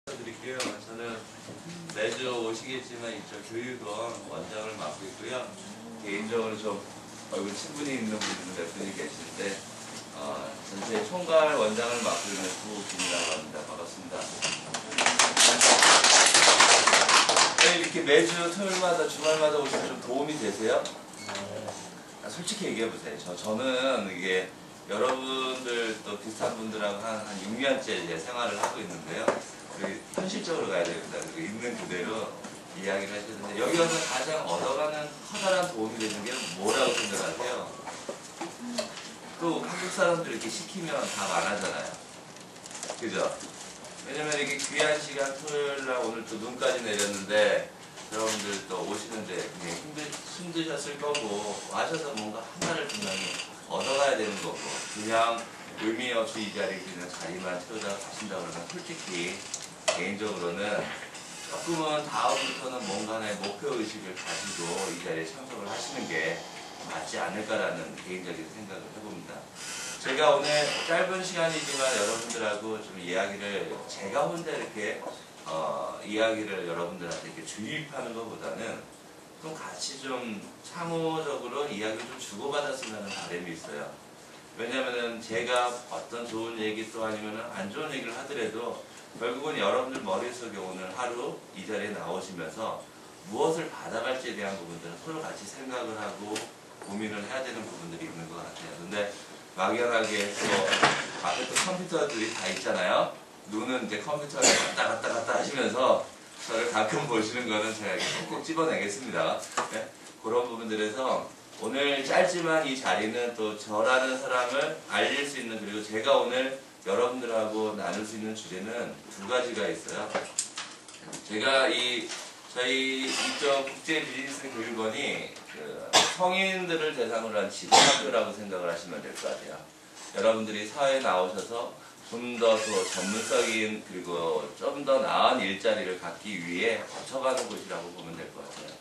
드릴게요. 저는 매주 오시겠지만 이쪽 교육원 원장을 맡고 있고요. 개인적으로 좀 얼굴 친분이 있는 분들 몇 분이 계시는데 전체 총괄 원장을 맡고 있는 구김이라고 합니다. 반갑습니다. 이렇게 매주 토요일마다 주말마다 오시면 좀 도움이 되세요? 솔직히 얘기해보세요. 저는 이게 여러분들 또 비슷한 분들하고 한 6년째 이제 생활을 하고 있는데요. 우리 현실적으로 가야 됩니다. 그리고 있는 그대로 이야기를 하시는데 여기 와서 가장 얻어가는 커다란 도움이 되는 게 뭐라고 생각하세요? 또 한국 사람들 이렇게 시키면 다 말하잖아요. 그죠? 왜냐면 이게 귀한 시간 토요일날 오늘 또 눈까지 내렸는데 여러분들 또 오시는데 힘드셨을 거고 와셔서 뭔가 하나를 분명히 얻어가야 되는 거고 그냥 의미 없이 이 자리에 그냥 자리만 채우다 가신다 그러면 솔직히 개인적으로는 조금은 다음부터는 뭔가의 목표의식을 가지고 이 자리에 참석을 하시는 게 맞지 않을까라는 개인적인 생각을 해봅니다. 제가 오늘 짧은 시간이지만 여러분들하고 좀 이야기를 제가 혼자 이렇게 이야기를 여러분들한테 이렇게 주입하는 것보다는 좀 같이 좀 상호적으로 이야기를 좀 주고받았으면 하는 바람이 있어요. 왜냐면은 제가 어떤 좋은 얘기 또 아니면 안 좋은 얘기를 하더라도 결국은 여러분들 머릿속에 오늘 하루 이 자리에 나오시면서 무엇을 받아갈지에 대한 부분들은 서로 같이 생각을 하고 고민을 해야 되는 부분들이 있는 것 같아요. 근데 막연하게 또 앞에 또 컴퓨터들이 다 있잖아요. 눈은 이제 컴퓨터를 갔다 하시면서 저를 가끔 보시는 거는 제가 이렇게 콕콕 집어내겠습니다. 네? 그런 부분들에서 오늘 짧지만 이 자리는 또 저라는 사람을 알릴 수 있는 그리고 제가 오늘 여러분들하고 나눌 수 있는 주제는 두 가지가 있어요. 제가 저희 이쪽 국제 비즈니스 교육원이 성인들을 대상으로 한 지도학교라고 생각을 하시면 될 것 같아요. 여러분들이 사회에 나오셔서 좀 더 전문적인 그리고 좀 더 나은 일자리를 갖기 위해 거쳐가는 곳이라고 보면 될 것 같아요.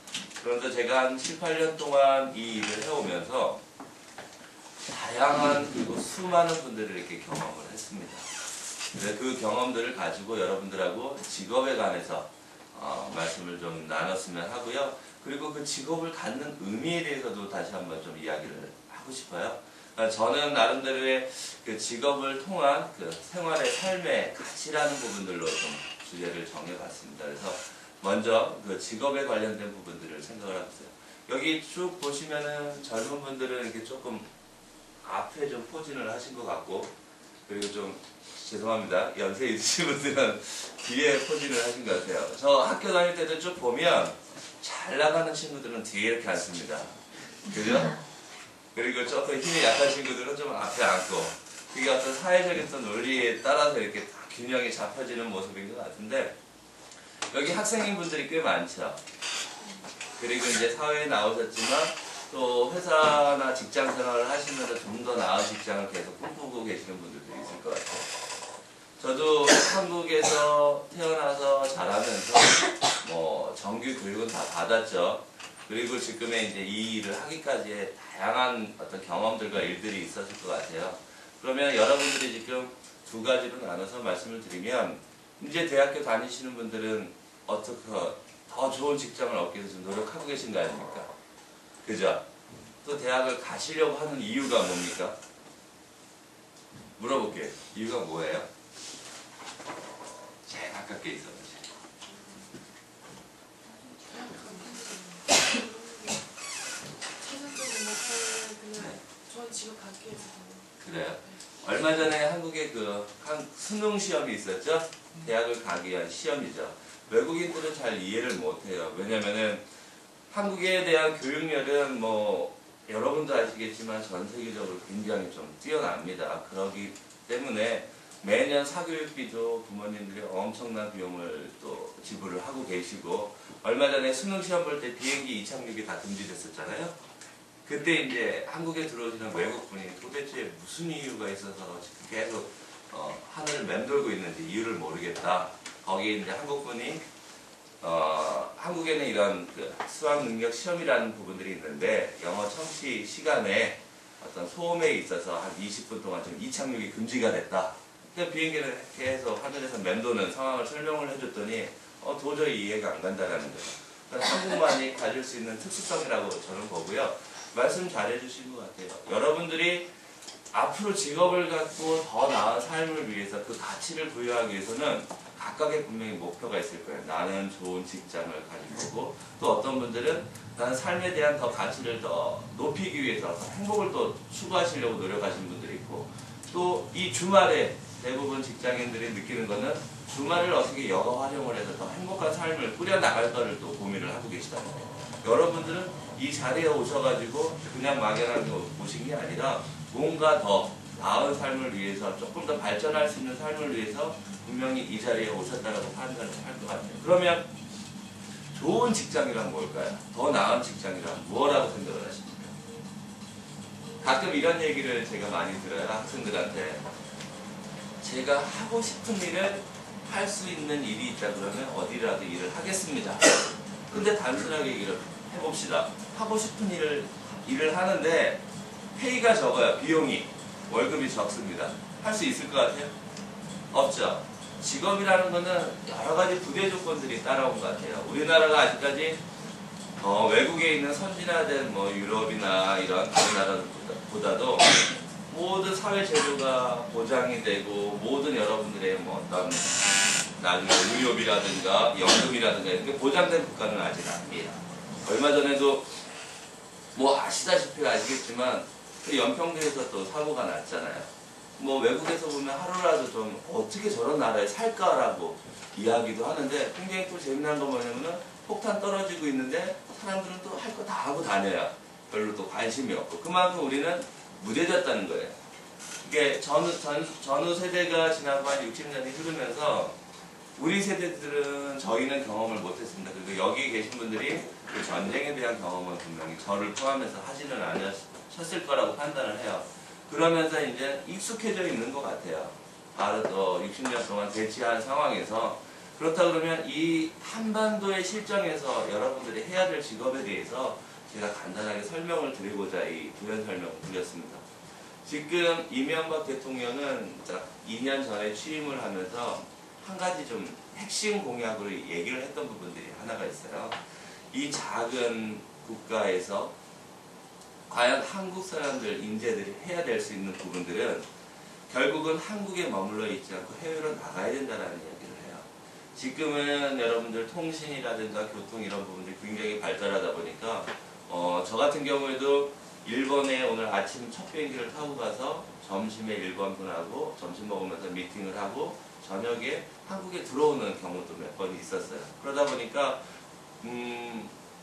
그런데 제가 한 7, 8년 동안 이 일을 해오면서 다양한 그리고 수많은 분들을 이렇게 경험을 했습니다. 그래서 그 경험들을 가지고 여러분들하고 직업에 관해서 말씀을 좀 나눴으면 하고요. 그리고 그 직업을 갖는 의미에 대해서도 다시 한번 좀 이야기를 하고 싶어요. 저는 나름대로의 그 직업을 통한 그 생활의 삶의 가치라는 부분들로 좀 주제를 정해봤습니다. 그래서 먼저 그 직업에 관련된 부분들을 생각을 해보세요. 여기 쭉 보시면은 젊은 분들은 이렇게 조금 앞에 좀 포진을 하신 것 같고, 그리고 좀 죄송합니다. 연세 있으신 분들은 뒤에 포진을 하신 것 같아요. 저 학교 다닐 때도 쭉 보면 잘 나가는 친구들은 뒤에 이렇게 앉습니다. 그죠? 그리고 조금 힘이 약한 친구들은 좀 앞에 앉고, 그게 어떤 사회적인 또 논리에 따라서 이렇게 다 균형이 잡혀지는 모습인 것 같은데, 여기 학생인 분들이 꽤 많죠. 그리고 이제 사회에 나오셨지만 또 회사나 직장 생활을 하시면서 좀 더 나은 직장을 계속 꿈꾸고 계시는 분들도 있을 것 같아요. 저도 한국에서 태어나서 자라면서 뭐 정규 교육은 다 받았죠. 그리고 지금의 이제 이 일을 하기까지의 다양한 어떤 경험들과 일들이 있었을 것 같아요. 그러면 여러분들이 지금 두 가지로 나눠서 말씀을 드리면, 이제 대학교 다니시는 분들은 어떻게 더 좋은 직장을 얻기 위해서 노력하고 계신 거 아닙니까? 그죠? 또 대학을 가시려고 하는 이유가 뭡니까? 물어볼게요. 이유가 뭐예요? 제일 가깝게 있어보세요. 저는 지금 밖에 있어요. 그래요? 얼마 전에 한국에 수능 시험이 있었죠? 대학을 가기 위한 시험이죠. 외국인들은 잘 이해를 못해요. 왜냐면은 한국에 대한 교육열은 뭐 여러분도 아시겠지만 전 세계적으로 굉장히 좀 뛰어납니다. 그러기 때문에 매년 사교육비도 부모님들이 엄청난 비용을 또 지불을 하고 계시고, 얼마 전에 수능 시험 볼 때 비행기 이착륙이 다 금지됐었잖아요. 그때 이제 한국에 들어오시는 외국분이 도대체 무슨 이유가 있어서 지금 계속 하늘을 맴돌고 있는지 이유를 모르겠다. 거기에 이제 한국분이 한국에는 이런 수학 능력 시험이라는 부분들이 있는데 영어 청시 시간에 어떤 소음에 있어서 한 20분 동안 좀 이착륙이 금지가 됐다. 그러니까 비행기를 계속 하늘에서 맴도는 상황을 설명을 해줬더니 도저히 이해가 안 간다라는 거예요. 그러니까 한국만이 가질 수 있는 특수성이라고 저는 보고요. 말씀 잘 해주신 것 같아요. 여러분들이 앞으로 직업을 갖고 더 나은 삶을 위해서 그 가치를 부여하기 위해서는 각각의 분명히 목표가 있을 거예요. 나는 좋은 직장을 가질 거고, 또 어떤 분들은 나는 삶에 대한 더 가치를 더 높이기 위해서 더 행복을 또 추구하시려고 노력하시는 분들이 있고, 또 이 주말에 대부분 직장인들이 느끼는 거는 주말을 어떻게 여가 활용을 해서 더 행복한 삶을 꾸려나갈 거를 또 고민을 하고 계시다는 거예요. 여러분들은 이 자리에 오셔가지고 그냥 막연하게 오신 게 아니라 뭔가 더 나은 삶을 위해서 조금 더 발전할 수 있는 삶을 위해서 분명히 이 자리에 오셨다고 판단을 할 것 같아요. 그러면 좋은 직장이란 뭘까요? 더 나은 직장이란 무엇라고 생각을 하십니까? 가끔 이런 얘기를 제가 많이 들어요. 학생들한테. 제가 하고 싶은 일을 할 수 있는 일이 있다 그러면 어디라도 일을 하겠습니다. 근데 단순하게 얘기를 해봅시다. 하고 싶은 일을 하는데 페이가 적어요. 비용이. 월급이 적습니다. 할 수 있을 것 같아요? 없죠. 직업이라는 거는 여러 가지 부대 조건들이 따라온 것 같아요. 우리나라가 아직까지 외국에 있는 선진화된 유럽이나 이런 다른 나라보다도 모든 사회 제도가 보장이 되고 모든 여러분들의 어떤 나중에 의료비라든가 연금이라든가 이런 게 보장된 국가는 아직 아닙니다. 얼마 전에도 아시겠지만 연평도에서 또 사고가 났잖아요. 외국에서 보면 하루라도 좀 어떻게 저런 나라에 살까라고 이야기도 하는데 굉장히 또 재미난 건 뭐냐면은 폭탄 떨어지고 있는데 사람들은 또 할 거 다 하고 다녀요. 별로 또 관심이 없고. 그만큼 우리는 무뎌졌다는 거예요. 이게 전후 세대가 지나고 한 60년이 흐르면서 우리 세대들은 저희는 경험을 못했습니다. 그리고 여기 계신 분들이 그 전쟁에 대한 경험은 분명히 저를 포함해서 하지는 않으셨을 거라고 판단을 해요. 그러면서 이제 익숙해져 있는 것 같아요. 바로 또 60년 동안 대치한 상황에서 그렇다 그러면 이 한반도의 실정에서 여러분들이 해야 될 직업에 대해서 제가 간단하게 설명을 드리고자 이 부연 설명을 드렸습니다. 지금 이명박 대통령은 딱 2년 전에 취임을 하면서 한 가지 좀 핵심 공약으로 얘기를 했던 부분들이 하나가 있어요. 이 작은 국가에서 과연 한국 사람들, 인재들이 해야 될 수 있는 부분들은 결국은 한국에 머물러 있지 않고 해외로 나가야 된다는 얘기를 해요. 지금은 여러분들 통신이라든가 교통 이런 부분들이 굉장히 발달하다 보니까 저 같은 경우에도 일본에 오늘 아침 첫 비행기를 타고 가서 점심에 일본 분하고 점심 먹으면서 미팅을 하고 저녁에 한국에 들어오는 경우도 몇 번 있었어요. 그러다 보니까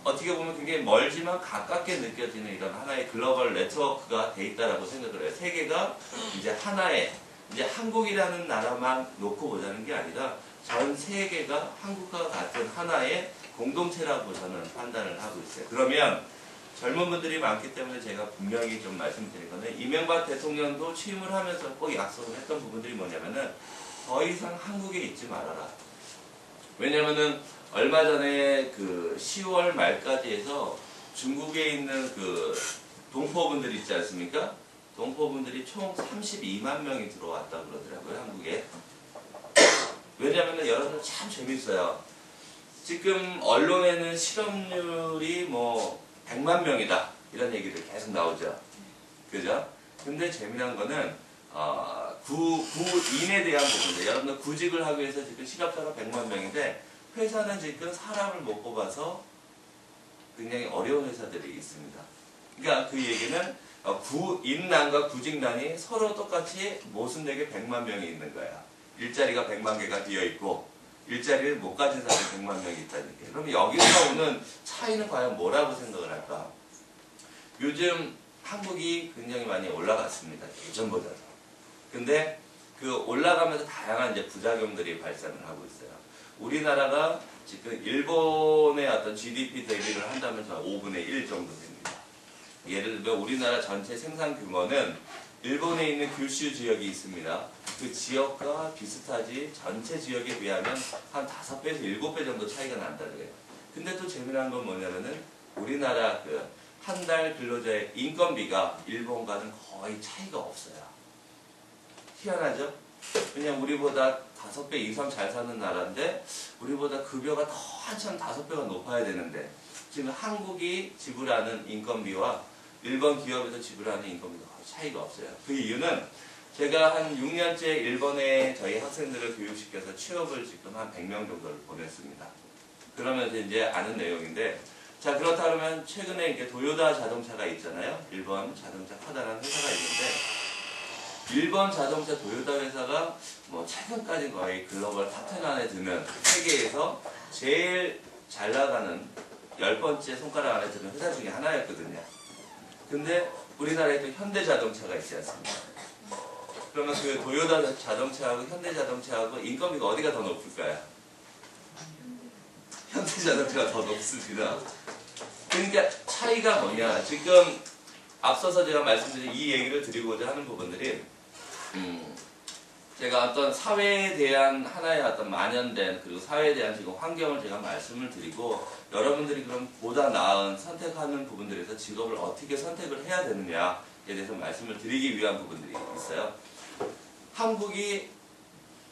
어떻게 보면 굉장히 멀지만 가깝게 느껴지는 이런 하나의 글로벌 네트워크가 돼 있다라고 생각을 해요. 세계가 이제 하나의 이제 한국이라는 나라만 놓고 보자는 게 아니라 전 세계가 한국과 같은 하나의 공동체라고 저는 판단을 하고 있어요. 그러면 젊은 분들이 많기 때문에 제가 분명히 좀 말씀드릴 거는 이명박 대통령도 취임을 하면서 꼭 약속을 했던 부분들이 뭐냐면은 더 이상 한국에 있지 말아라. 왜냐면은 얼마 전에 그 10월 말까지 해서 중국에 있는 그 동포분들 있지 않습니까? 동포분들이 총 32만 명이 들어왔다 그러더라고요, 한국에. 왜냐면은 여러분들 참 재밌어요. 지금 언론에는 실업률이 100만 명이다. 이런 얘기들 계속 나오죠. 그죠? 근데 재미난 거는, 구인에 대한 부분들. 여러분들 구직을 하기 위해서 지금 실업자가 100만 명인데, 회사는 지금 사람을 못 뽑아서 굉장히 어려운 회사들이 있습니다. 그러니까 그 얘기는 구인난과 구직난이 서로 똑같이 모순되게 100만 명이 있는 거야. 일자리가 100만 개가 비어있고 일자리를 못 가진 사람이 100만 명이 있다는 게. 그럼 여기서 오는 차이는 과연 뭐라고 생각을 할까? 요즘 한국이 굉장히 많이 올라갔습니다. 예전보다도. 근데 그 올라가면서 다양한 이제 부작용들이 발생을 하고 있어요. 우리나라가 지금 일본의 어떤 GDP 대비를 한다면 저 5분의 1 정도 됩니다. 예를 들면 우리나라 전체 생산 규모는 일본에 있는 규슈 지역이 있습니다. 그 지역과 비슷하지 전체 지역에 비하면 한 5배에서 7배 정도 차이가 난다고 해요. 근데 또 재미난 건 뭐냐면은 우리나라 그 한 달 근로자의 인건비가 일본과는 거의 차이가 없어요. 희한하죠? 그냥 우리보다 5배 이상 잘 사는 나라인데 우리보다 급여가 더 한참 5배가 높아야 되는데 지금 한국이 지불하는 인건비와 일본 기업에서 지불하는 인건비가 거의 차이가 없어요. 그 이유는 제가 한 6년째 일본에 저희 학생들을 교육시켜서 취업을 지금 한 100명 정도를 보냈습니다. 그러면서 이제 아는 내용인데, 자, 그렇다 그러면 최근에 이제 도요타 자동차가 있잖아요. 일본 자동차 커다란 회사가 있는데, 일본 자동차 도요타 회사가 뭐 최근까지 거의 글로벌 탑10 안에 드는 세계에서 제일 잘 나가는 10번째 손가락 안에 드는 회사 중에 하나였거든요. 근데 우리나라에 또 현대자동차가 있지 않습니까? 그러면 그 도요타 자동차하고 현대자동차하고 인건비가 어디가 더 높을까요? 현대자동차가 더 높습니다. 그러니까 차이가 뭐냐? 지금 앞서서 제가 말씀드린 이 얘기를 드리고자 하는 부분들이 제가 어떤 사회에 대한 하나의 어떤 만연된 그리고 사회에 대한 지금 환경을 제가 말씀을 드리고 여러분들이 그럼 보다 나은 선택하는 부분들에서 직업을 어떻게 선택을 해야 되느냐에 대해서 말씀을 드리기 위한 부분들이 있어요. 한국이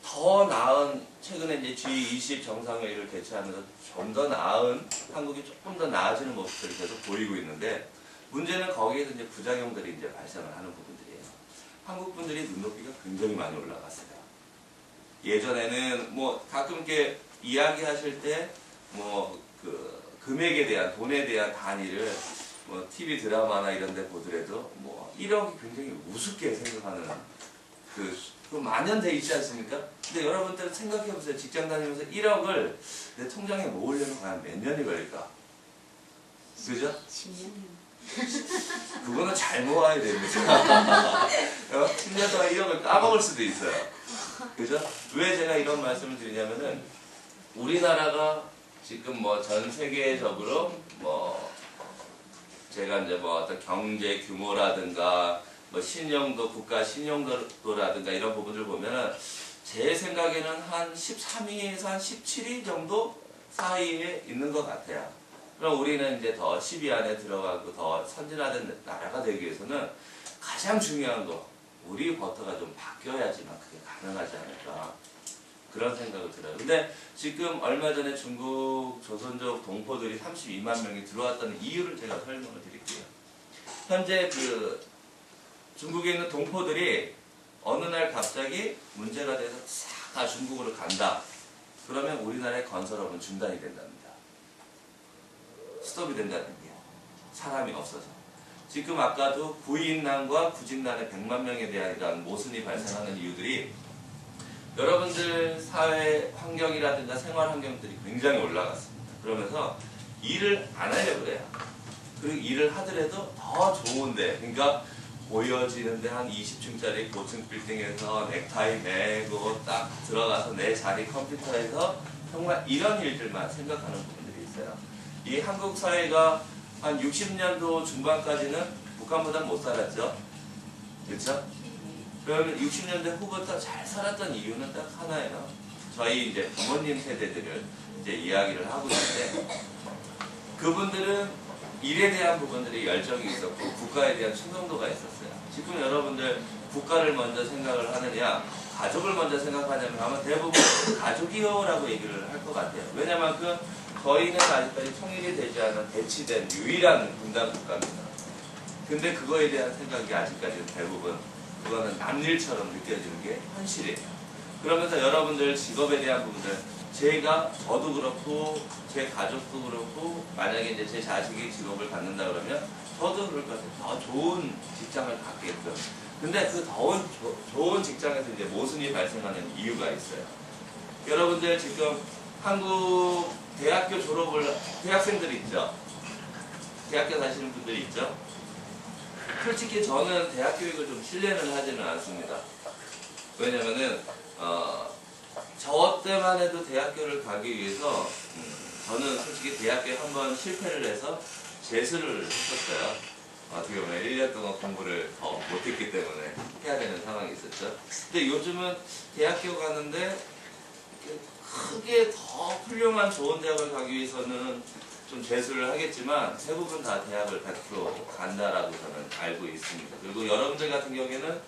더 나은 최근에 이제 G20 정상회의를 개최하면서 좀 더 나은 한국이 조금 더 나아지는 모습들을 계속 보이고 있는데 문제는 거기에서 이제 부작용들이 이제 발생을 하는 부분들이에요. 한국 분들이 눈높이가 굉장히 많이 올라갔어요. 예전에는 뭐 가끔 이렇게 이야기하실 때 뭐 그 금액에 대한 돈에 대한 단위를 뭐 TV 드라마나 이런 데 보더라도 뭐 1억이 굉장히 우습게 생각하는 그 만연돼 있지 않습니까? 근데 여러분들 생각해보세요. 직장 다니면서 1억을 내 통장에 모으려면 과연 몇 년이 걸릴까? 그죠? 10년. 그거는 잘 모아야 됩니다. 10년 동안 1억을 까먹을 수도 있어요. 그죠? 왜 제가 이런 말씀을 드리냐면은 우리나라가 지금 뭐 전 세계적으로 뭐 제가 이제 뭐 어떤 경제 규모라든가 뭐 신용도, 국가 신용도라든가 이런 부분들 보면은 제 생각에는 한 13위에서 한 17위 정도 사이에 있는 것 같아요. 그럼 우리는 이제 더 10위 안에 들어가고 더 선진화된 나라가 되기 위해서는 가장 중요한 거, 우리 버터가 좀 바뀌어야지만 그게 가능하지 않을까. 그런 생각을 들어요. 근데 지금 얼마 전에 중국 조선족 동포들이 32만 명이 들어왔다는 이유를 제가 설명을 드릴게요. 현재 그 중국에 있는 동포들이 어느 날 갑자기 문제가 돼서 싹 다 중국으로 간다. 그러면 우리나라의 건설업은 중단이 된답니다. 스톱이 된다는 얘기예요. 사람이 없어서. 지금 아까도 구인난과 구직난의 100만 명에 대한 이런 모순이 발생하는 이유들이 여러분들 사회 환경이라든가 생활 환경들이 굉장히 올라갔습니다. 그러면서 일을 안 하려고 그래요. 그리고 일을 하더라도 더 좋은데, 그러니까 보여지는데 한 20층짜리 고층 빌딩에서 넥타이 매고 딱 들어가서 내 자리 컴퓨터에서 정말 이런 일들만 생각하는 부분들이 있어요. 이 한국 사회가 한 60년도 중반까지는 북한보다 못 살았죠. 그렇죠? 그러면 60년대 후부터 잘 살았던 이유는 딱 하나예요. 저희 이제 부모님 세대들을 이제 이야기를 하고 있는데 그분들은 일에 대한 부분들이 열정이 있었고 국가에 대한 충성도가 있었어요. 지금 여러분들 국가를 먼저 생각을 하느냐 가족을 먼저 생각하냐면 아마 대부분 가족이요라고 얘기를 할 것 같아요. 왜냐면 저희는 아직까지 통일이 되지 않은 대치된 유일한 분단 국가입니다. 근데 그거에 대한 생각이 아직까지는 대부분 그거는 남일처럼 느껴지는 게 현실이에요. 그러면서 여러분들 직업에 대한 부분들 저도 그렇고 제 가족도 그렇고 만약에 이제 제 자식이 직업을 갖는다 그러면 저도 그럴 것 같아요. 더 좋은 직장을 갖게끔. 근데 그 좋은 직장에서 이제 모순이 발생하는 이유가 있어요. 여러분들 지금 한국 대학교 대학생들이 있죠? 대학교 가시는 분들이 있죠? 솔직히 저는 대학 교육을 좀 신뢰는 하지는 않습니다. 왜냐면은 저 때만 해도 대학교를 가기 위해서 저는 솔직히 대학교에 한번 실패를 해서 재수를 했었어요. 어떻게 보면 1년 동안 공부를 더 못했기 때문에 해야 되는 상황이 있었죠. 근데 요즘은 대학교 가는데 크게 더 훌륭한 좋은 대학을 가기 위해서는 좀 재수를 하겠지만 대부분 다 대학을 100% 간다라고 저는 알고 있습니다. 그리고 여러분들 같은 경우에는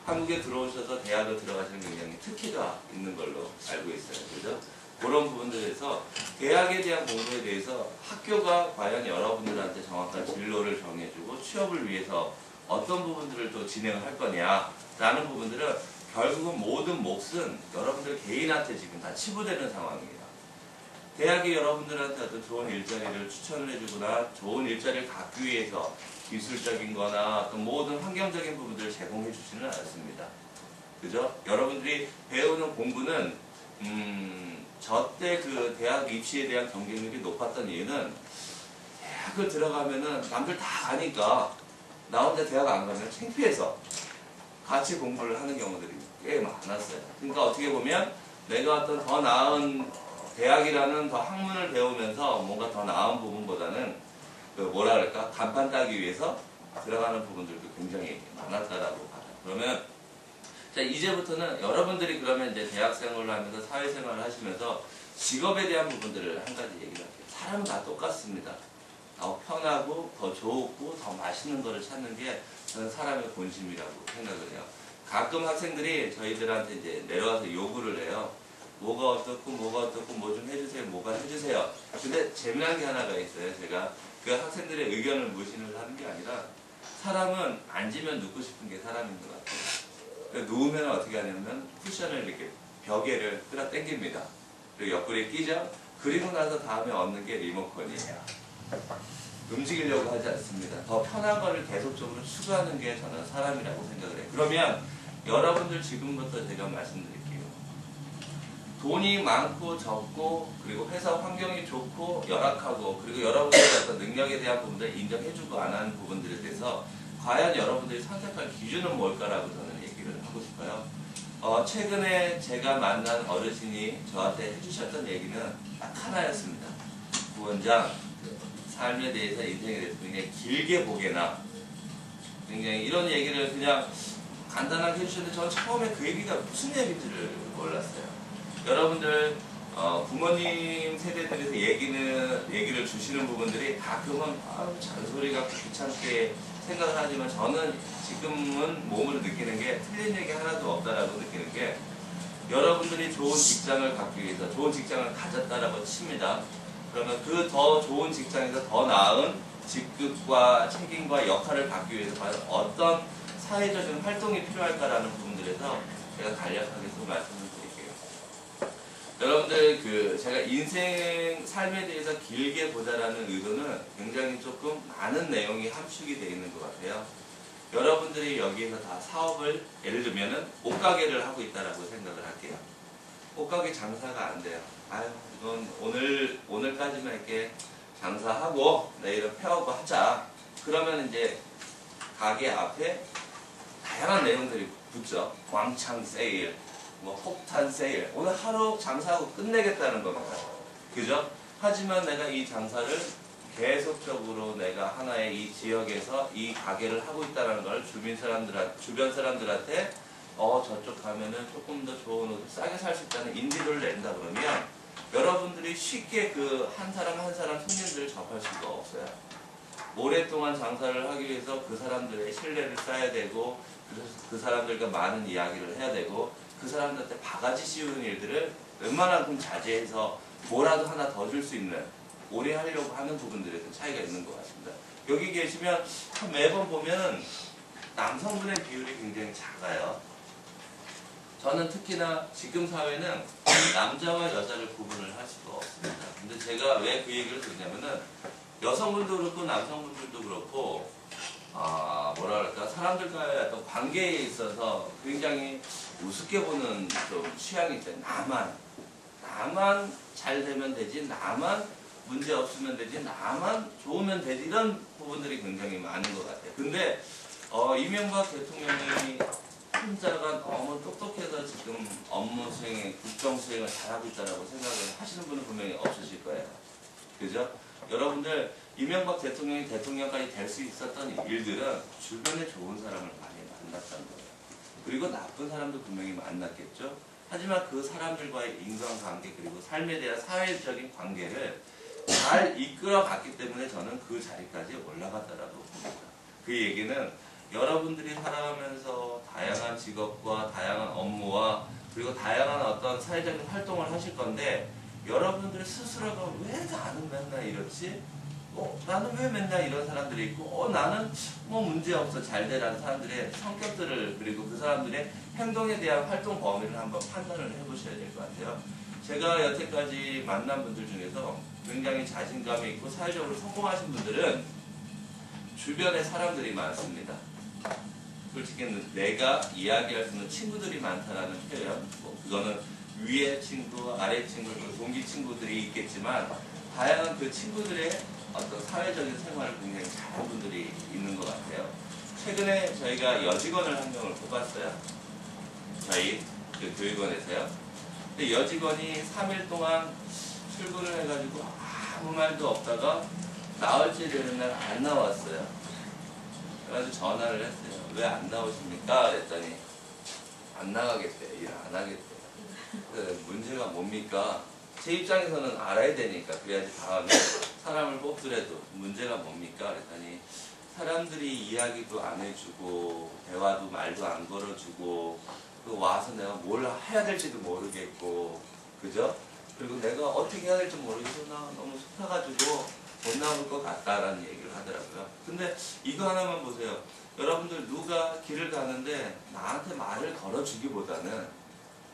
한국에 들어오셔서 대학을 들어가시는 굉장히 특기가 있는 걸로 알고 있어요. 그죠? 그런 부분들에서 대학에 대한 공부에 대해서 학교가 과연 여러분들한테 정확한 진로를 정해주고 취업을 위해서 어떤 부분들을 또 진행을 할 거냐라는 부분들은 결국은 모든 몫은 여러분들 개인한테 지금 다 치부되는 상황입니다. 대학이 여러분들한테 어떤 좋은 일자리를 추천을 해주거나 좋은 일자리를 갖기 위해서 기술적인 거나 어떤 모든 환경적인 부분들을 제공해 주지는 않습니다. 그죠? 여러분들이 배우는 공부는 저때 그 대학 입시에 대한 경쟁률이 높았던 이유는 대학을 들어가면은 남들 다 가니까 나 혼자 대학 안 가면 창피해서 같이 공부를 하는 경우들이 꽤 많았어요. 그러니까 어떻게 보면 내가 어떤 더 나은 대학이라는 더 학문을 배우면서 뭔가 더 나은 부분보다는 그 뭐라 그럴까 간판 따기 위해서 들어가는 부분들도 굉장히 많았다라고 봐요. 그러면 자 이제부터는 여러분들이 그러면 이제 대학생활을 하면서 사회생활을 하시면서 직업에 대한 부분들을 한 가지 얘기를 할게요. 사람은 다 똑같습니다. 더 편하고 더 좋고 더 맛있는 거를 찾는 게 저는 사람의 본심이라고 생각을 해요. 가끔 학생들이 저희들한테 이제 내려와서 요구를 해요. 뭐가 어떻고 뭐 좀 해주세요. 뭐가 해주세요. 근데 재미난 게 하나가 있어요. 제가 그 학생들의 의견을 무시를 하는 게 아니라 사람은 앉으면 눕고 싶은 게 사람인 것 같아요. 그러니까 누우면 어떻게 하냐면 쿠션을 이렇게 벽에를 끌어 당깁니다. 그리고 옆구리에 끼죠. 그리고 나서 다음에 얻는 게 리모컨이에요. 움직이려고 하지 않습니다. 더 편한 거를 계속적으로 추구하는 게 저는 사람이라고 생각을 해요. 그러면 여러분들 지금부터 제가 말씀드릴게요. 돈이 많고 적고 그리고 회사 환경이 좋고 열악하고 그리고 여러분들의 어떤 능력에 대한 부분들을 인정해주고 안 하는 부분들에 대해서 과연 여러분들이 선택할 기준은 뭘까라고 저는 얘기를 하고 싶어요. 최근에 제가 만난 어르신이 저한테 해주셨던 얘기는 딱 하나였습니다. 부원장, 삶에 대해서 인생에 대해서 굉장히 길게 보게나 굉장히 이런 얘기를 그냥 간단하게 해주셨는데 저는 처음에 그 얘기가 무슨 얘기인지를 몰랐어요. 여러분들 부모님 세대들에서 얘기를 주시는 부분들이 가끔은 잔소리가 귀찮게 생각을 하지만 저는 지금은 몸으로 느끼는 게 틀린 얘기 하나도 없다라고 느끼는 게 여러분들이 좋은 직장을 갖기 위해서 좋은 직장을 가졌다라고 칩니다. 그러면 그 더 좋은 직장에서 더 나은 직급과 책임과 역할을 갖기 위해서 과연 어떤 사회적인 활동이 필요할까라는 부분들에서 제가 간략하게 좀 말씀을 드릴게요. 여러분들 제가 인생 삶에 대해서 길게 보자라는 의도는 굉장히 조금 많은 내용이 함축이 되어 있는 것 같아요. 여러분들이 여기에서 다 사업을 예를 들면은 옷가게를 하고 있다라고 생각을 할게요. 옷가게 장사가 안 돼요. 아유 이건 오늘까지만 이렇게 장사하고 내일은 폐업을 하자. 그러면 이제 가게 앞에 다양한 내용들이 붙죠. 광창 세일, 뭐 폭탄 세일. 오늘 하루 장사하고 끝내겠다는 겁니다. 그죠? 하지만 내가 이 장사를 계속적으로 내가 하나의 이 지역에서 이 가게를 하고 있다는 걸 주변 사람들한테 저쪽 가면은 조금 더 좋은 옷을 싸게 살 수 있다는 인지도를 낸다 그러면 여러분들이 쉽게 그 한 사람 한 사람 손님들을 접할 수가 없어요. 오랫동안 장사를 하기 위해서 그 사람들의 신뢰를 쌓아야 되고 그 사람들과 많은 이야기를 해야 되고 그 사람들한테 바가지 씌우는 일들을 웬만한큼 자제해서 뭐라도 하나 더 줄 수 있는 오래 하려고 하는 부분들에서 차이가 있는 것 같습니다. 여기 계시면 매번 보면 남성분의 비율이 굉장히 작아요. 저는 특히나 지금 사회는 남자와 여자를 구분을 할 수가 없습니다. 근데 제가 왜 그 얘기를 듣냐면은 여성분도 그렇고 남성분들도 그렇고 사람들과의 어떤 관계에 있어서 굉장히 우습게 보는 좀 취향이 있어요. 나만 잘 되면 되지, 나만 문제 없으면 되지, 나만 좋으면 되지, 이런 부분들이 굉장히 많은 것 같아요. 근데 이명박 대통령이 혼자가 너무 똑똑해서 지금 업무 수행에 국정 수행을 잘하고 있다고 생각을 하시는 분은 분명히 없으실 거예요. 그죠? 여러분들 이명박 대통령이 대통령까지 될 수 있었던 일들은 주변에 좋은 사람을 많이 만났다는 거예요. 그리고 나쁜 사람도 분명히 만났겠죠. 하지만 그 사람들과의 인간관계 그리고 삶에 대한 사회적인 관계를 잘 이끌어 갔기 때문에 저는 그 자리까지 올라갔다라고 봅니다. 그 얘기는 여러분들이 살아가면서 다양한 직업과 다양한 업무와 그리고 다양한 어떤 사회적인 활동을 하실 건데 여러분들 스스로가 왜 나는 맨날 이렇지? 나는 왜 맨날 이런 사람들이 있고 나는 뭐 문제없어 잘 되라는 사람들의 성격들을 그리고 그 사람들의 행동에 대한 활동 범위를 한번 판단을 해보셔야 될 것 같아요. 제가 여태까지 만난 분들 중에서 굉장히 자신감이 있고 사회적으로 성공하신 분들은 주변에 사람들이 많습니다. 솔직히 내가 이야기할 수 있는 친구들이 많다라는 표현, 그거는 위에 친구, 아래 친구, 동기 친구들이 있겠지만 다양한 그 친구들의 어떤 사회적인 생활을 굉장히 잘하는 분들이 있는 것 같아요. 최근에 저희가 여직원을 한 명을 뽑았어요. 저희 그 교육원에서요. 근데 여직원이 3일 동안 출근을 해가지고 아무 말도 없다가 나올지 되는 날 안 나왔어요. 그래가지고 전화를 했어요. 왜 안 나오십니까? 그랬더니 안 나가겠대요. 일 안 하겠대요. 문제가 뭡니까? 제 입장에서는 알아야 되니까 그래야지 다음에 사람을 뽑더라도 문제가 뭡니까? 그랬더니 사람들이 이야기도 안 해주고 대화도 말도 안 걸어주고 와서 내가 뭘 해야 될지도 모르겠고 그죠? 그리고 내가 어떻게 해야 될지 모르겠어. 나 너무 속아가지고 못 나올 것 같다라는 얘기를 하더라고요. 근데 이거 하나만 보세요. 여러분들 누가 길을 가는데 나한테 말을 걸어주기보다는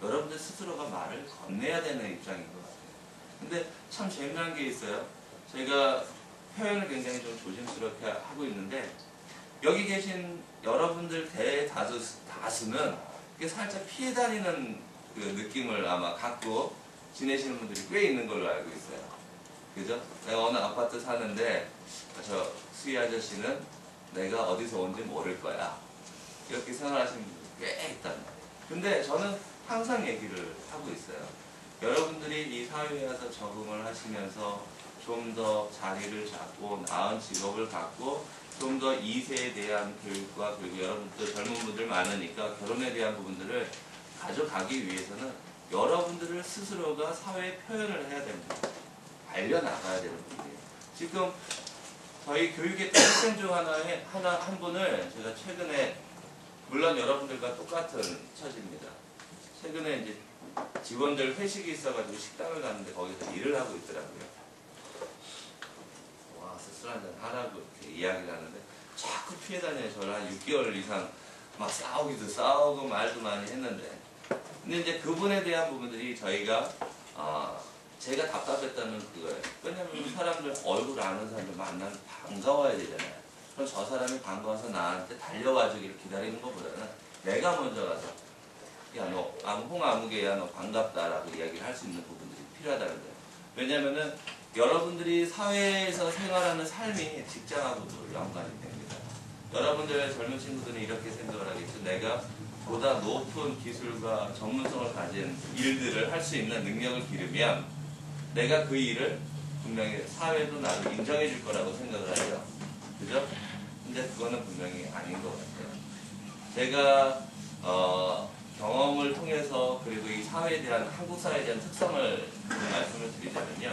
여러분들 스스로가 말을 건네야 되는 입장인 것 같아요. 근데 참 재미난 게 있어요. 제가 표현을 굉장히 좀 조심스럽게 하고 있는데 여기 계신 여러분들 대다수는 이게 살짝 피해 다니는 그 느낌을 아마 갖고 지내시는 분들이 꽤 있는 걸로 알고 있어요. 그죠? 내가 어느 아파트 사는데 저 수희 아저씨는 내가 어디서 온지 모를 거야. 이렇게 생각하시는 분들이 꽤 있단 말이에요. 근데 저는 항상 얘기를 하고 있어요. 여러분들이 이 사회에 와서 적응을 하시면서 좀 더 자리를 잡고 나은 직업을 갖고 좀 더 2세에 대한 교육과 그리고 여러분들 젊은 분들 많으니까 결혼에 대한 부분들을 가져가기 위해서는 여러분들을 스스로가 사회에 표현을 해야 됩니다. 알려나가야 되는 분이에요. 지금 저희 교육했던 학생 중 한 분을 제가 최근에 물론 여러분들과 똑같은 처지입니다. 최근에 이제 직원들 회식이 있어가지고 식당을 갔는데 거기서 일을 하고 있더라고요. 와서 술 한잔 하라고 이렇게 이야기를 하는데 자꾸 피해 다녀요. 저를 한 6개월 이상 막 싸우기도 싸우고 말도 많이 했는데 근데 이제 그분에 대한 부분들이 저희가 제가 답답했다는 그거예요. 왜냐면 사람들 얼굴 아는 사람들 만나면 반가워야 되잖아요. 그럼 저 사람이 반가워서 나한테 달려와 주기를 기다리는 것보다는 내가 먼저 가서 야 너 홍아무개야 너 반갑다라고 이야기를 할 수 있는 부분들이 필요하다는 거예요. 왜냐면은 여러분들이 사회에서 생활하는 삶이 직장하고도 연관이 됩니다. 여러분들 젊은 친구들은 이렇게 생각을 하겠죠. 내가 보다 높은 기술과 전문성을 가진 일들을 할 수 있는 능력을 기르면 내가 그 일을 분명히 사회도 나를 인정해 줄 거라고 생각을 하죠. 그죠? 근데 그거는 분명히 아닌 것 같아요. 제가 경험을 통해서 그리고 이 사회에 대한 한국 사회에 대한 특성을 말씀을 드리자면요.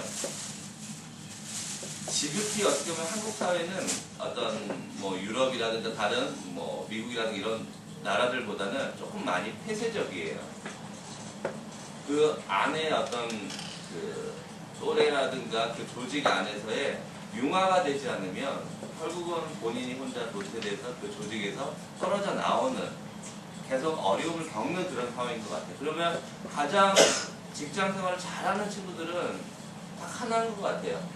지극히 어떻게 보면 한국 사회는 어떤 뭐 유럽이라든가 다른 뭐 미국이라든가 이런 나라들보다는 조금 많이 폐쇄적이에요. 그 안에 어떤 그 또래라든가 그 조직 안에서의 융화가 되지 않으면 결국은 본인이 혼자 도태돼서 그 조직에서 떨어져 나오는 계속 어려움을 겪는 그런 상황인 것 같아요. 그러면 가장 직장 생활을 잘하는 친구들은 딱 하나인 것 같아요.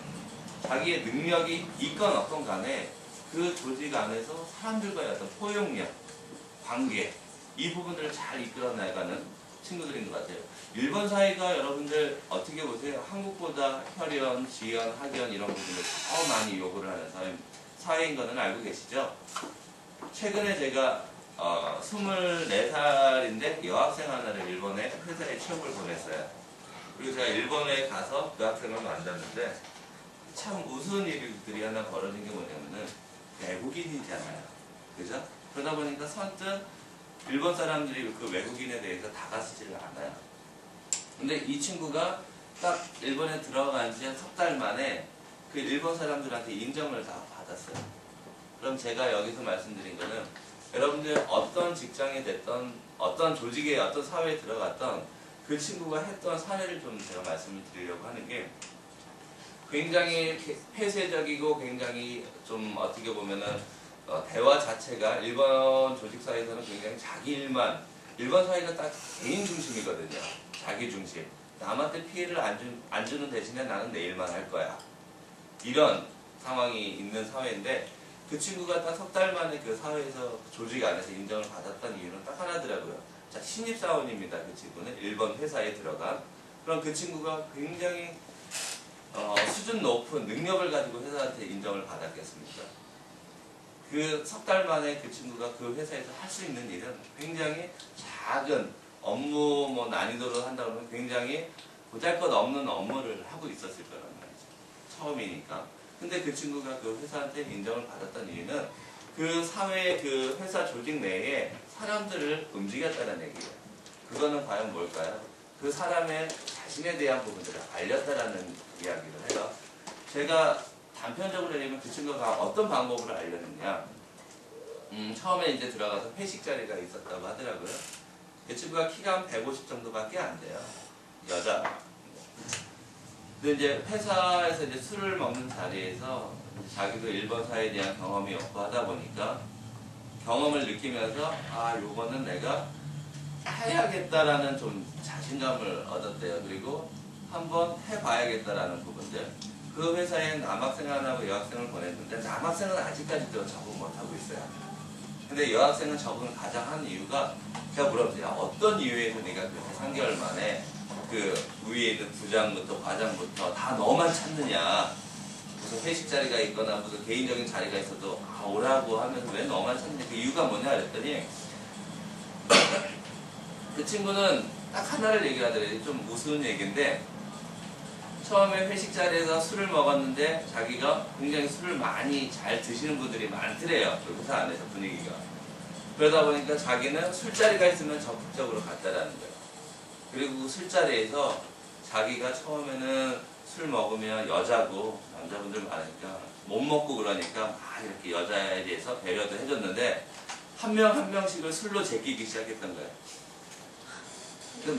자기의 능력이 있건 없건 간에 그 조직 안에서 사람들과의 어떤 포용력, 관계 이 부분들을 잘 이끌어 나가는 친구들인 것 같아요. 일본 사회가 여러분들 어떻게 보세요? 한국보다 혈연, 지연, 학연 이런 부분을 더 많이 요구를 하는 사회인 거는 알고 계시죠? 최근에 제가 24살인데 여학생 하나를 일본에 회사에 취업을 보냈어요. 그리고 제가 일본에 가서 그 학생을 만났는데 참 우스운 일들이 하나 벌어진 게 뭐냐면은 외국인이잖아요. 그죠? 그러다 보니까 선뜻 일본 사람들이 그 외국인에 대해서 다가서지를 않아요. 근데 이 친구가 딱 일본에 들어간 지 한 석 달 만에 그 일본 사람들한테 인정을 다 받았어요. 그럼 제가 여기서 말씀드린 거는 여러분들 어떤 직장에 됐던 어떤 조직에 어떤 사회에 들어갔던 그 친구가 했던 사례를 좀 제가 말씀을 드리려고 하는 게 굉장히 폐쇄적이고 굉장히 좀 어떻게 보면은 대화 자체가 일본 조직사회에서는 굉장히 자기 일만 일본 사회가 딱 개인 중심이거든요. 자기 중심. 남한테 피해를 안 주는 대신에 나는 내 일만 할 거야. 이런 상황이 있는 사회인데 그 친구가 딱 석 달 만에 그 사회에서 조직 안에서 인정을 받았던 이유는 딱 하나더라고요. 자, 신입사원입니다. 그 친구는 일본 회사에 들어간. 그럼 그 친구가 굉장히 수준 높은 능력을 가지고 회사한테 인정을 받았겠습니까? 그 석 달 만에 그 친구가 그 회사에서 할 수 있는 일은 굉장히 작은 업무 난이도로 한다고 하면 굉장히 보잘것없는 업무를 하고 있었을 거란 말이죠. 처음이니까. 근데 그 친구가 그 회사한테 인정을 받았던 이유는 그 사회, 그 회사 조직 내에 사람들을 움직였다는 얘기예요. 그거는 과연 뭘까요? 그 사람의 자신에 대한 부분들을 알렸다라는 이야기를 해요. 제가 단편적으로 얘기하면 그 친구가 어떤 방법으로 알렸느냐. 처음에 이제 들어가서 회식 자리가 있었다고 하더라고요. 그 친구가 키가 한 150 정도밖에 안 돼요. 여자. 근데 이제 회사에서 이제 술을 먹는 자리에서 자기도 일본 사회에 대한 경험이 없고 하다 보니까 경험을 느끼면서 아, 요거는 내가 해야겠다라는 좀 자신감을 얻었대요. 그리고 한번 해봐야겠다라는 부분들. 그 회사에 남학생하고 여학생을 보냈는데 남학생은 아직까지도 적응 못하고 있어요. 근데 여학생은 적응을 가장 한 이유가 제가 물어보세요. 어떤 이유에서 네가 그렇게 3개월 만에 그 위에 있는 부장부터 과장부터 다 너만 찾느냐. 무슨 회식 자리가 있거나 무슨 개인적인 자리가 있어도 오라고 하면서 왜 너만 찾느냐. 그 이유가 뭐냐 그랬더니 그 친구는 딱 하나를 얘기하더래요. 좀 우스운 얘기인데 처음에 회식 자리에서 술을 먹었는데 자기가 굉장히 술을 많이 잘 드시는 분들이 많더래요. 그 회사 안에서 분위기가. 그러다 보니까 자기는 술자리가 있으면 적극적으로 갔다라는 거예요. 그리고 그 술자리에서 자기가 처음에는 술 먹으면 여자고 남자분들 많으니까 못 먹고 그러니까 막 이렇게 여자에 대해서 배려도 해줬는데 한 명 한 명씩을 술로 제끼기 시작했던 거예요.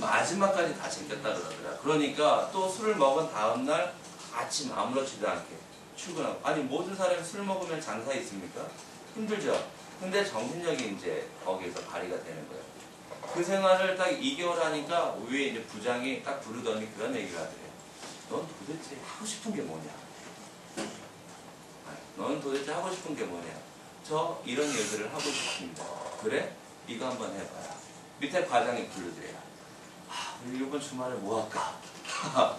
마지막까지 다 챙겼다 그러더라. 그러니까 또 술을 먹은 다음날 아침 아무렇지도 않게 출근하고. 아니 모든 사람이 술 먹으면 장사 있습니까? 힘들죠. 근데 정신력이 이제 거기에서 발휘가 되는 거예요. 그 생활을 딱 2개월 하니까 위에 이제 부장이 딱 부르더니 그런 얘기를 하더래요. 넌 도대체 하고 싶은 게 뭐냐? 넌 도대체 하고 싶은 게 뭐냐? 저 이런 일들을 하고 싶습니다. 그래? 이거 한번 해봐요. 밑에 과장이 부르더래요. 우리 이번 주말에 뭐 할까?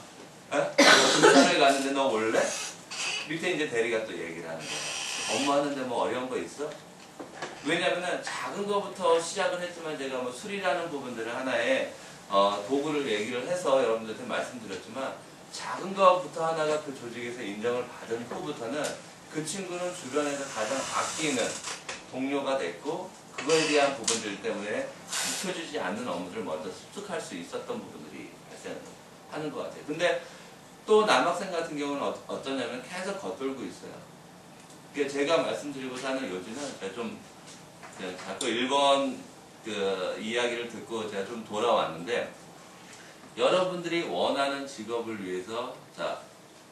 등산을 갔는데 너 올래? 밑에 이제 대리가 또 얘기를 하는 거야. 업무 하는데 뭐 어려운 거 있어? 왜냐면은 작은 거부터 시작을 했지만 제가 뭐 술이라는 부분들을 하나의 도구를 얘기를 해서 여러분들한테 말씀드렸지만 작은 거부터 하나가 그 조직에서 인정을 받은 후부터는 그 친구는 주변에서 가장 아끼는 동료가 됐고 그거에 대한 부분들 때문에 지켜주지 않는 업무들을 먼저 습득할 수 있었던 부분들이 발생하는 것 같아요. 근데 또 남학생 같은 경우는 어떠냐면 계속 겉돌고 있어요. 그러니까 제가 말씀드리고자 하는 요지는 제가 좀 자꾸 일본 그 이야기를 듣고 제가 좀 돌아왔는데 여러분들이 원하는 직업을 위해서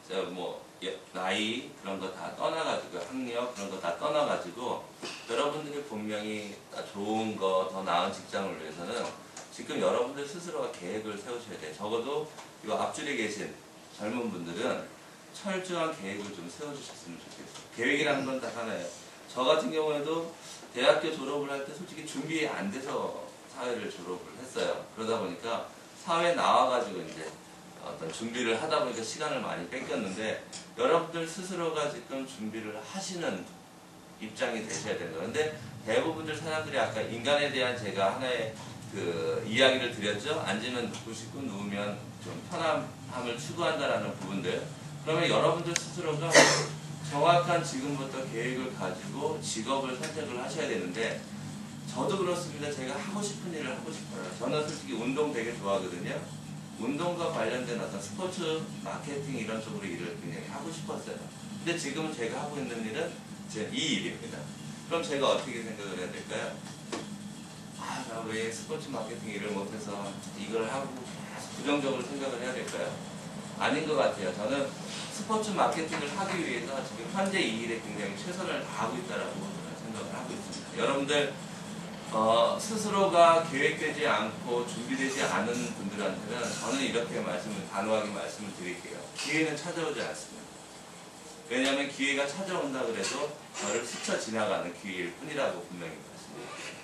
제가 뭐 나이 그런 거 다 떠나가지고 학력 그런 거 다 떠나가지고 여러분들이 분명히 좋은 거 더 나은 직장을 위해서는 지금 여러분들 스스로가 계획을 세우셔야 돼요. 적어도 이 앞줄에 계신 젊은 분들은 철저한 계획을 좀 세워주셨으면 좋겠어요. 계획이라는 건 딱 하나예요. 저 같은 경우에도 대학교 졸업을 할 때 솔직히 준비 안 돼서 사회를 졸업을 했어요. 그러다 보니까 사회에 나와가지고 이제 어떤 준비를 하다 보니까 시간을 많이 뺏겼는데 여러분들 스스로가 지금 준비를 하시는 입장이 되셔야 되는 거예요. 근데 대부분들 사람들이 아까 인간에 대한 제가 하나의 그 이야기를 드렸죠. 앉으면 눕고 싶고 누우면 좀 편함을 추구한다라는 부분들. 그러면 여러분들 스스로가 정확한 지금부터 계획을 가지고 직업을 선택을 하셔야 되는데 저도 그렇습니다. 제가 하고 싶은 일을 하고 싶어요. 저는 솔직히 운동 되게 좋아하거든요. 운동과 관련된 어떤 스포츠, 마케팅 이런 쪽으로 일을 굉장히 하고 싶었어요. 근데 지금은 제가 하고 있는 일은 제 이 일입니다. 그럼 제가 어떻게 생각을 해야 될까요? 아, 나 왜 스포츠 마케팅 일을 못해서 이걸 하고 부정적으로 생각을 해야 될까요? 아닌 것 같아요. 저는 스포츠 마케팅을 하기 위해서 지금 현재 이 일에 굉장히 최선을 다하고 있다라고 생각을 하고 있습니다. 여러분들 스스로가 계획되지 않고 준비되지 않은 분들한테는 저는 이렇게 단호하게 말씀을 드릴게요. 기회는 찾아오지 않습니다. 왜냐하면 기회가 찾아온다 그래도 저를 스쳐 지나가는 기회일 뿐이라고 분명히 말씀드립니다.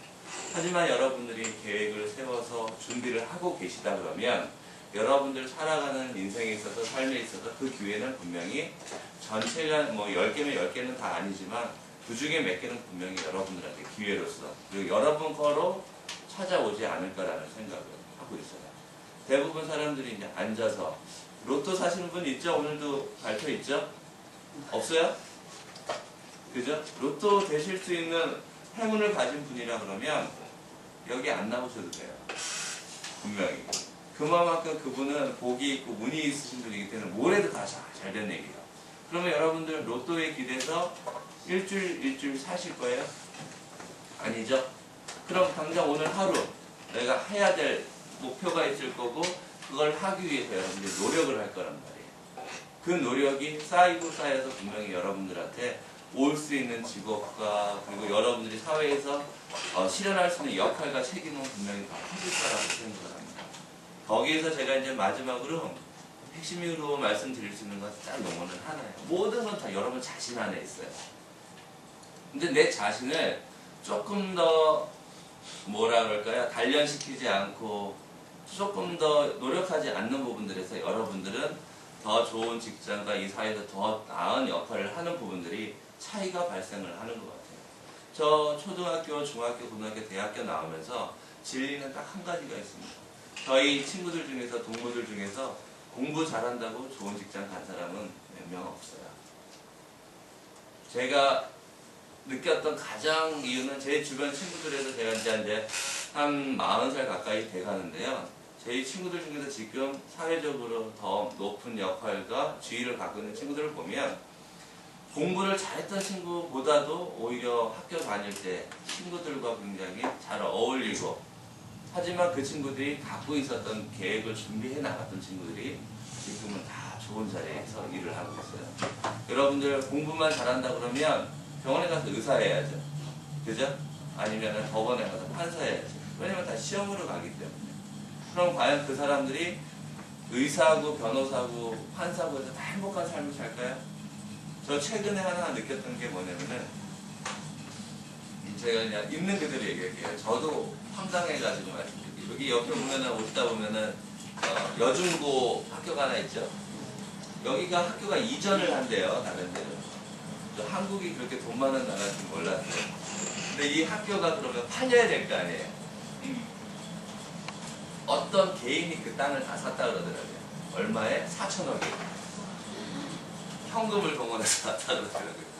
하지만 여러분들이 계획을 세워서 준비를 하고 계시다 그러면 여러분들 살아가는 인생에 있어서 삶에 있어서 그 기회는 분명히 전체가 뭐 10개면 10개는 다 아니지만 그 중에 몇 개는 분명히 여러분들한테 기회로서 그리고 여러분 거로 찾아오지 않을까라는 생각을 하고 있어요. 대부분 사람들이 이제 앉아서 로또 사시는 분 있죠? 오늘도 발표 있죠? 없어요? 그죠? 로또 되실 수 있는 행운을 가진 분이라 그러면 여기 안 나오셔도 돼요. 분명히. 그만큼 그분은 복이 있고 운이 있으신 분이기 때문에 뭘 해도 다 잘 되는 얘기예요. 그러면 여러분들 로또에 기대서 일주일 사실 거예요? 아니죠? 그럼 당장 오늘 하루 내가 해야 될 목표가 있을 거고 그걸 하기 위해서 여러분들이 노력을 할 거란 말이에요. 그 노력이 쌓이고 쌓여서 분명히 여러분들한테 올 수 있는 직업과 그리고 여러분들이 사회에서 실현할 수 있는 역할과 책임은 분명히 다 해줄 거라고 생각을 합니다. 거기에서 제가 이제 마지막으로 핵심으로 말씀드릴 수 있는 건 딱 용어는 하나예요. 모든 건 다 여러분 자신 안에 있어요. 근데 내 자신을 조금 더 뭐라 그럴까요? 단련시키지 않고 조금 더 노력하지 않는 부분들에서 여러분들은 더 좋은 직장과 이 사회에서 더 나은 역할을 하는 부분들이 차이가 발생을 하는 것 같아요. 저 초등학교, 중학교, 고등학교, 대학교 나오면서 진리는 딱 한 가지가 있습니다. 저희 친구들 중에서 동무들 중에서 공부 잘한다고 좋은 직장 간 사람은 몇 명 없어요. 제가 느꼈던 가장 이유는 제 주변 친구들에서 제가 이제 한 40살 가까이 돼 가는데요. 제 친구들 중에서 지금 사회적으로 더 높은 역할과 지위를 갖고 있는 친구들을 보면 공부를 잘했던 친구보다도 오히려 학교 다닐 때 친구들과 굉장히 잘 어울리고 하지만 그 친구들이 갖고 있었던 계획을 준비해 나갔던 친구들이 지금은 다 좋은 자리에서 일을 하고 있어요. 여러분들 공부만 잘한다 그러면 병원에 가서 의사 해야죠. 그죠? 아니면 법원에 가서 판사 해야죠. 왜냐면 다 시험으로 가기 때문에. 그럼 과연 그 사람들이 의사하고 변호사하고 판사하고 해서 다 행복한 삶을 살까요? 저 최근에 하나 느꼈던 게 뭐냐면은 제가 그냥 있는 그대로 얘기할게요. 저도 황당해가지고 말씀드릴게요. 여기 옆에 보면은 오시다 보면은 여중고 학교가 하나 있죠. 여기가 학교가 이전을 한대요. 다른 데는. 저 한국이 그렇게 돈 많은 나라인지 몰랐어요. 근데 이 학교가 그러면 팔려야 될 거 아니에요. 어떤 개인이 그 땅을 다 샀다 그러더라고요. 얼마에? 4천억에. 현금을 동원해서 샀다 그러더라고요.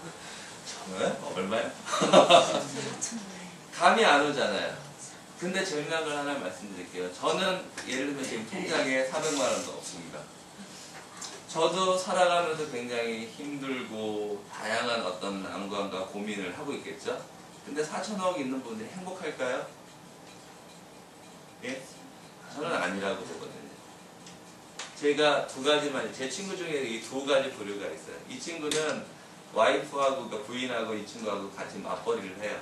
정말? 얼마요? 감이 안 오잖아요. 근데 재미난 걸 하나 말씀드릴게요. 저는 예를 들면 지금 통장에 400만 원도 없습니다. 저도 살아가면서 굉장히 힘들고 다양한 어떤 난관과 고민을 하고 있겠죠. 근데 4천억 있는 분들이 행복할까요? 예? 저는 아니라고 보거든요. 제가 두 가지만, 제 친구 중에 이 두 가지 부류가 있어요. 이 친구는 와이프하고, 그러니까 부인하고 이 친구하고 같이 맞벌이를 해요.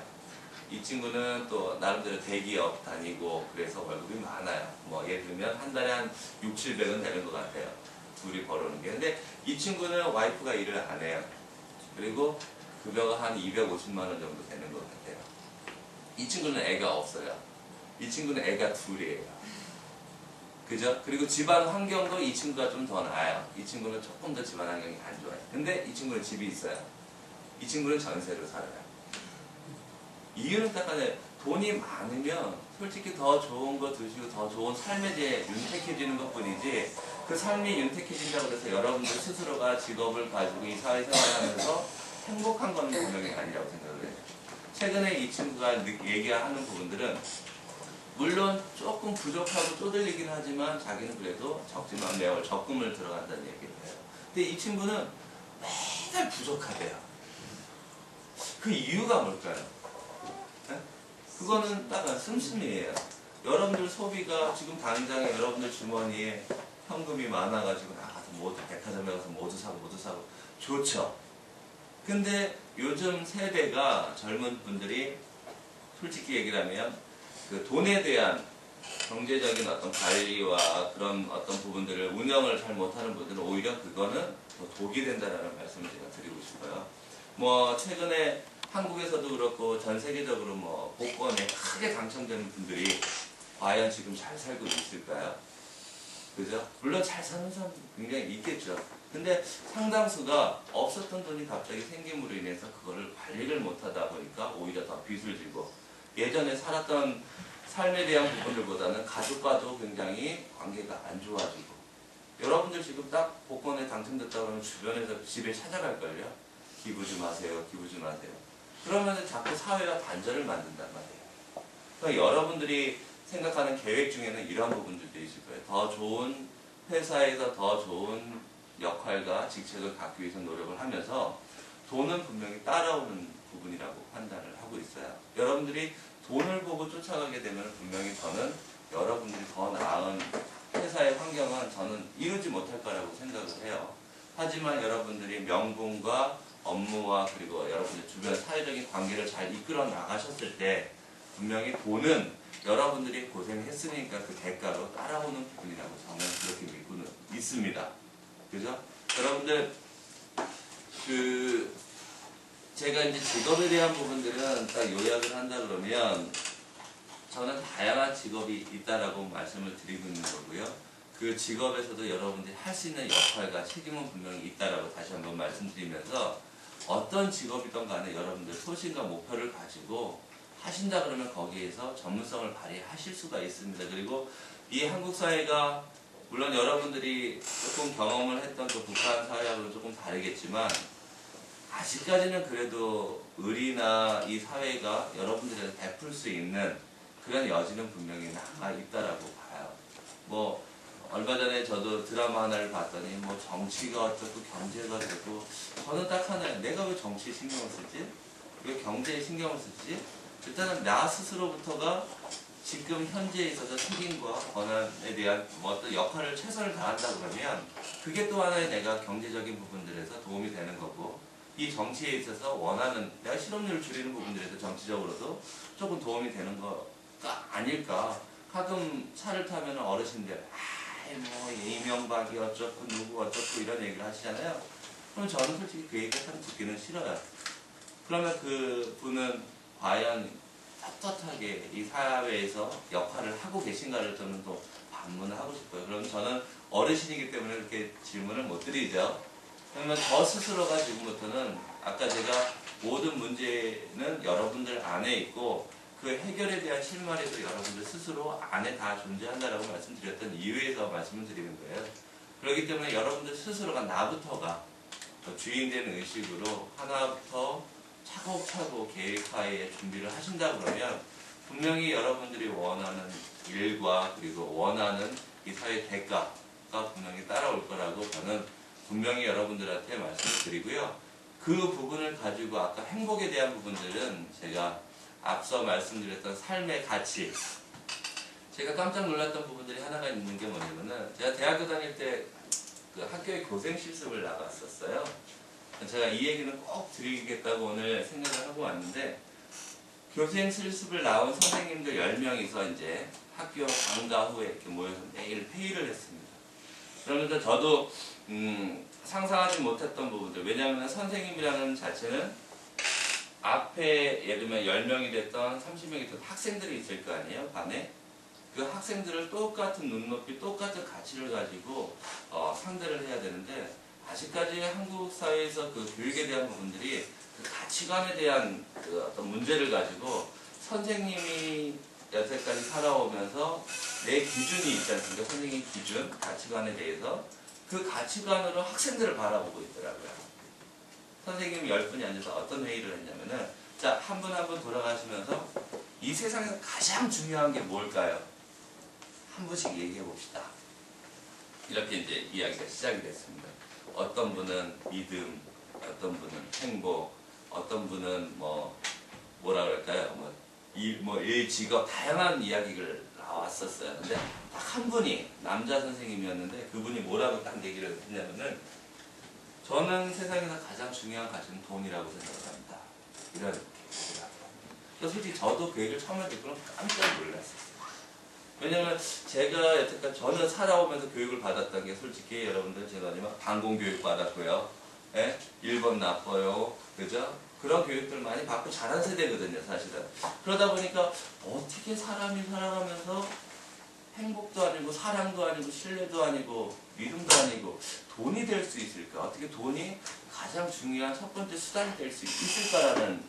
이 친구는 또 나름대로 대기업 다니고 그래서 월급이 많아요. 뭐 예를 들면 한 달에 한 6, 700은 되는 것 같아요. 둘이 벌어오는 게. 근데 이 친구는 와이프가 일을 안 해요. 그리고 급여가 한 250만 원 정도 되는 것 같아요. 이 친구는 애가 없어요. 이 친구는 애가 둘이에요. 그죠? 그리고 집안 환경도 이 친구가 좀 더 나아요. 이 친구는 조금 더 집안 환경이 안 좋아요. 근데 이 친구는 집이 있어요. 이 친구는 전세로 살아요. 이유는 딱 하나예요. 돈이 많으면 솔직히 더 좋은 거 드시고 더 좋은 삶에 대해 윤택해지는 것 뿐이지 그 삶이 윤택해진다고 해서 여러분들 스스로가 직업을 가지고 이 사회생활을 하면서 행복한 건 분명히 아니라고 생각을 해요. 최근에 이 친구가 얘기하는 부분들은 물론 조금 부족하고 쪼들리긴 하지만 자기는 그래도 적지만 매월 적금을 들어간다는 얘기를 해요. 근데 이 친구는 매달 부족하대요. 그 이유가 뭘까요? 네? 그거는 딱 씀씀이에요. 여러분들 소비가 지금 당장에 여러분들 주머니에 현금이 많아가지고 나가서 모두 백화점에 가서 모두 사고 좋죠. 근데 요즘 세대가 젊은 분들이 솔직히 얘기를 하면 그 돈에 대한 경제적인 어떤 관리와 그런 어떤 부분들을 운영을 잘 못하는 분들은 오히려 그거는 더 독이 된다는 말씀을 제가 드리고 싶어요. 뭐 최근에 한국에서도 그렇고 전 세계적으로 뭐 복권에 크게 당첨되는 분들이 과연 지금 잘 살고 있을까요? 그죠? 물론 잘 사는 사람도 굉장히 있겠죠. 근데 상당수가 없었던 돈이 갑자기 생김으로 인해서 그거를 관리를 못하다 보니까 오히려 더 빚을 지고 예전에 살았던 삶에 대한 부분들보다는 가족과도 굉장히 관계가 안 좋아지고 여러분들 지금 딱 복권에 당첨됐다 그러면 주변에서 집에 찾아갈걸요? 기부 좀 하세요. 기부 좀 하세요. 그러면 자꾸 사회와 단절을 만든단 말이에요. 그러니까 여러분들이 생각하는 계획 중에는 이러한 부분들도 있을 거예요. 더 좋은 회사에서 더 좋은 역할과 직책을 갖기 위해서 노력을 하면서 돈은 분명히 따라오는 부분이라고 판단을 하고 있어요. 여러분들이 돈을 보고 쫓아가게 되면 분명히 저는 여러분들이 더 나은 회사의 환경은 저는 이루지 못할 거라고 생각을 해요. 하지만 여러분들이 명분과 업무와 그리고 여러분들 주변 사회적인 관계를 잘 이끌어 나가셨을 때 분명히 돈은 여러분들이 고생했으니까 그 대가로 따라오는 부분이라고 저는 그렇게 믿고는 있습니다. 그죠? 여러분들 제가 이제 직업에 대한 부분들은 딱 요약을 한다 그러면 저는 다양한 직업이 있다라고 말씀을 드리고 있는 거고요. 그 직업에서도 여러분들이 할 수 있는 역할과 책임은 분명히 있다라고 다시 한번 말씀드리면서 어떤 직업이든 간에 여러분들 소신과 목표를 가지고 하신다 그러면 거기에서 전문성을 발휘하실 수가 있습니다. 그리고 이 한국 사회가 물론 여러분들이 조금 경험을 했던 그 북한 사회하고는 조금 다르겠지만 아직까지는 그래도 의리나 이 사회가 여러분들에게 베풀 수 있는 그런 여지는 분명히 남아있다라고 봐요. 뭐 얼마 전에 저도 드라마 하나를 봤더니 뭐 정치가 어쩌고 경제가 어쩌고 저는 딱 하나예요. 내가 왜 정치에 신경을 쓰지? 왜 경제에 신경을 쓰지? 일단은 나 스스로부터가 지금 현재에 있어서 책임과 권한에 대한 뭐 어떤 역할을 최선을 다한다 그러면 그게 또 하나의 내가 경제적인 부분들에서 도움이 되는 거고 이 정치에 있어서 원하는 내가 실업률을 줄이는 부분들에서 정치적으로도 조금 도움이 되는 거가 아닐까. 가끔 차를 타면 어르신들 아이 뭐 이명박이 어쩌고 누구 어쩌고 이런 얘기를 하시잖아요. 그럼 저는 솔직히 그 얘기 참 듣기는 싫어요. 그러면 그 분은 과연 떳떳하게 이 사회에서 역할을 하고 계신가를 저는 또 반문을 하고 싶어요. 그럼 저는 어르신이기 때문에 그렇게 질문을 못 드리죠. 그러면 저 스스로가 지금부터는 아까 제가 모든 문제는 여러분들 안에 있고 그 해결에 대한 실마리도 여러분들 스스로 안에 다 존재한다라고 말씀드렸던 이유에서 말씀을 드리는 거예요. 그렇기 때문에 여러분들 스스로가 나부터가 주인되는 의식으로 하나부터 차곡차곡 계획하에 준비를 하신다 그러면 분명히 여러분들이 원하는 일과 그리고 원하는 이 사회 대가가 분명히 따라올 거라고 저는 분명히 여러분들한테 말씀을 드리고요. 그 부분을 가지고 아까 행복에 대한 부분들은 제가 앞서 말씀드렸던 삶의 가치 제가 깜짝 놀랐던 부분들이 하나가 있는 게 뭐냐면은 제가 대학교 다닐 때 그 학교에 교생 실습을 나갔었어요. 제가 이 얘기는 꼭 드리겠다고 오늘 생각을 하고 왔는데 교생 실습을 나온 선생님들 10명이서 이제 학교 방과 후에 이렇게 모여서 매일 회의를 했습니다. 그러면서 저도 상상하지 못했던 부분들 왜냐하면 선생님이라는 자체는 앞에 예를 들면 10명이 됐던 30명이 됐던 학생들이 있을 거 아니에요 반에 그 학생들을 똑같은 눈높이 똑같은 가치를 가지고 상대를 해야 되는데 아직까지 한국 사회에서 그 교육에 대한 부분들이 그 가치관에 대한 그 어떤 문제를 가지고 선생님이 여태까지 살아오면서 내 기준이 있지 않습니까? 선생님 기준, 가치관에 대해서 그 가치관으로 학생들을 바라보고 있더라고요. 선생님이 10분이 앉아서 어떤 회의를 했냐면은 자, 한 분 한 분 돌아가시면서 이 세상에서 가장 중요한 게 뭘까요? 한 분씩 얘기해 봅시다. 이렇게 이제 이야기가 시작이 됐습니다. 어떤 분은 믿음, 어떤 분은 행복, 어떤 분은 뭐라 그럴까요? 일 직업 다양한 이야기를 나왔었어요. 근데 딱 한 분이 남자 선생님이었는데 그분이 뭐라고 딱 얘기를 했냐면은 저는 세상에서 가장 중요한 가치는 돈이라고 생각을 합니다. 이런 그래서 솔직히 저도 그 얘기를 처음에 듣고는 깜짝 놀랐어요. 왜냐면 제가 여태까지 저는 살아오면서 교육을 받았던 게 솔직히 여러분들 제가 아니면 방공교육 받았고요. 예? 1번 나빠요. 그죠? 그런 교육들 많이 받고 자란 세대거든요, 사실은. 그러다 보니까 어떻게 사람이 살아가면서 행복도 아니고 사랑도 아니고 신뢰도 아니고 믿음도 아니고 돈이 될 수 있을까? 어떻게 돈이 가장 중요한 첫 번째 수단이 될 수 있을까라는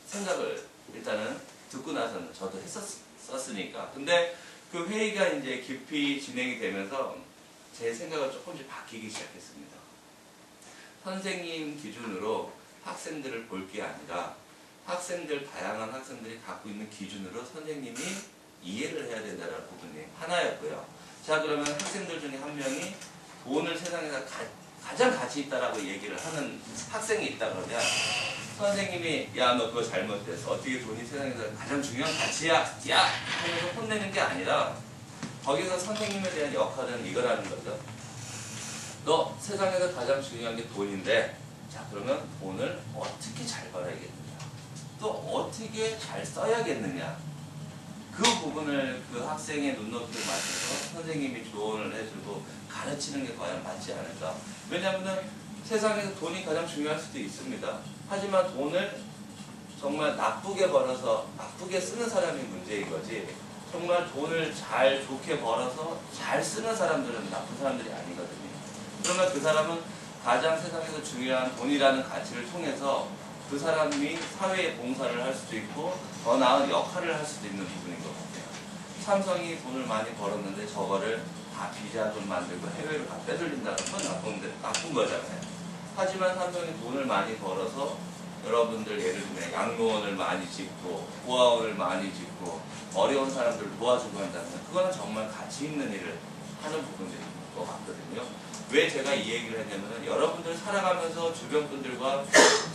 생각을 일단은 듣고 나서는 저도 했었으니까. 근데 그 회의가 이제 깊이 진행이 되면서 제 생각은 조금씩 바뀌기 시작했습니다. 선생님 기준으로 학생들을 볼 게 아니라 다양한 학생들이 갖고 있는 기준으로 선생님이 이해를 해야 된다는 부분이 하나였고요. 자, 그러면 학생들 중에 한 명이 돈을 세상에서 가장 가치 있다라고 얘기를 하는 학생이 있다 그러면 선생님이 야, 너 그거 잘못됐어. 어떻게 돈이 세상에서 가장 중요한 가치야? 야! 하면서 혼내는 게 아니라 거기서 선생님에 대한 역할은 이거라는 거죠. 너 세상에서 가장 중요한 게 돈인데 자, 그러면 돈을 어떻게 잘 벌어야겠느냐? 또 어떻게 잘 써야겠느냐? 그 부분을 그 학생의 눈높이를 맞춰서 선생님이 조언을 해주고 가르치는 게 과연 맞지 않을까? 왜냐하면 세상에서 돈이 가장 중요할 수도 있습니다. 하지만 돈을 정말 나쁘게 벌어서 나쁘게 쓰는 사람이 문제인 거지 정말 돈을 잘 좋게 벌어서 잘 쓰는 사람들은 나쁜 사람들이 아니거든요. 그러면 그 사람은 가장 세상에서 중요한 돈이라는 가치를 통해서 그 사람이 사회에 봉사를 할 수도 있고 더 나은 역할을 할 수도 있는 부분인 것 같아요. 삼성이 돈을 많이 벌었는데 저거를 다 비자금 만들고 해외로 다 빼돌린다는 건 나쁜 거잖아요. 하지만 삼성이 돈을 많이 벌어서 여러분들 예를 들면 양로원을 많이 짓고 고아원을 많이 짓고 어려운 사람들을 도와주고 한다면 그거는 정말 가치 있는 일을 하는 부분들인 것 같거든요. 왜 제가 이 얘기를 했냐면 여러분들 살아가면서 주변 분들과